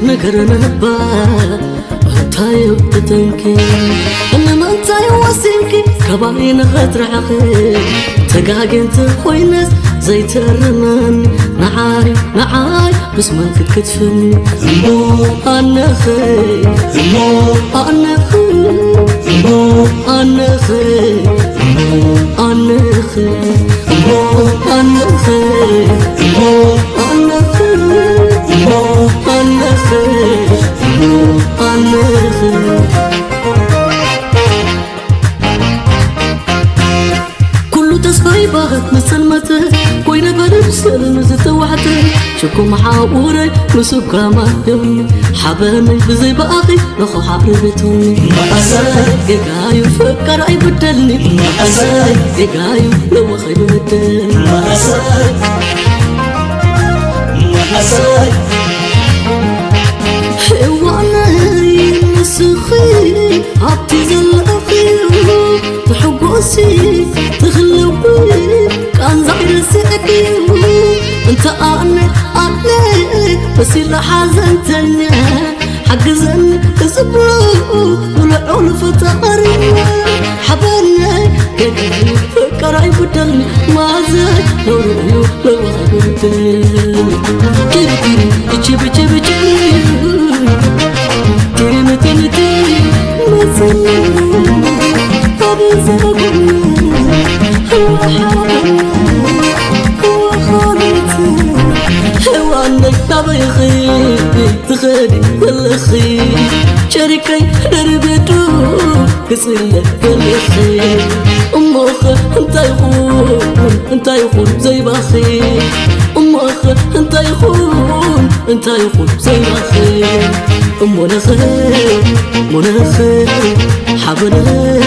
نقرنا نبا تايو تتنكي أنا ما انتاي واسينكي كباين غدر عقيل تقاقين تخوينس زي ترمان نعاي بس ما تكتفني أنا خي أنا خي أنا خي أنا خي أنا خي أنا كل تصفي باغت مسلمته كوينة بلبسل نزت وحده شكو محاوري نسوكا ما يومي حباني بزي باقي لخو حبربتوني ما أساي يقايو فكر أي بدلني ما أساي يقايو لو خير بدلني ما أساي ما أساي حواني نسخي عبتي زلقي تحبوسي تخلوي كان زعير سأكي انت أعني بس اللي حزنتني حقزني تسبرو ولعون فتقري حباني كده فكر بدلني ما زي لو رؤيو لو غدرتني كيري كيري جيبي تيري متنتي مزني هذا زغبني هو حالي هو خالتي هو عنك طبيخي تخدي بالخي شركي دربتو كسلة بالخي أمخ انت يخون زي باخي أمخ انت يخون زي باخي مناخي حبنا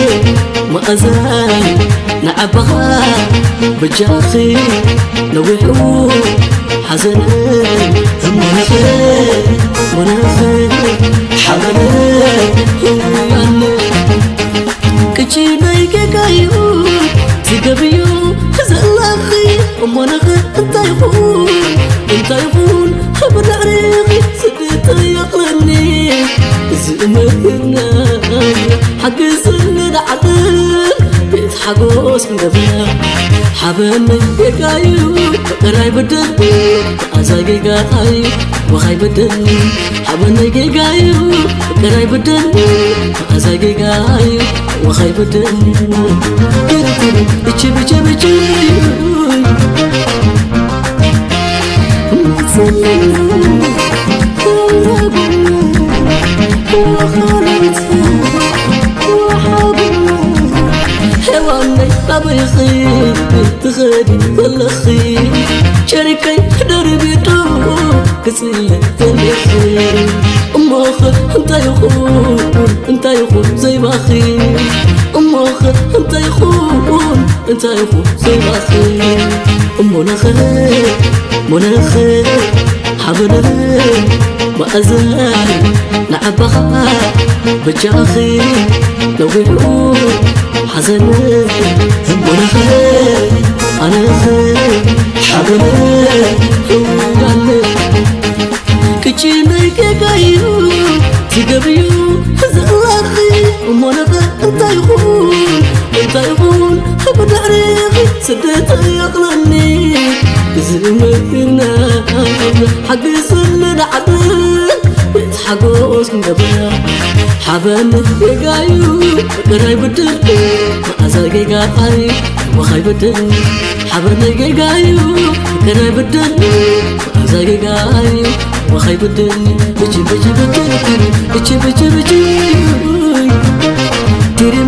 ما أزال نعبها بجاخي نوحو حزنان مناخي حبنا كتشيني كايو تقبيو زلاخي مناخي انت يخون حبنا عريقي سديت يقلني زمنا حق سنة عدل بيت حقوس مقبنا حبنا يقايو قراي بدل أزاقي قايو وخاي بدل حبنا يقايو قراي بدل أزاقي قايو وخاي بدل كيري بيجي حواني طبيخي تخدي بالخي شركي دربيتو كسلة بالخي أمخ انت يخون زي باخي أمخ انت يخون زي باخي مناخي حبنا ما أزال نعبها بجاخي لو بيقول حزن أنا حبنا كتشيني كايو تقبيو زلاخي مناخي انت يخون حبنا عريقي سديت يقلني زمنا حق سنة عدل بيت حقوس مقبنا حبنا يقايو قراي بدل أزاقي قايو وخاي بدل حبنا يقايو قراي بدل أزاقي قايو وخاي بدل بيجي بدل تيري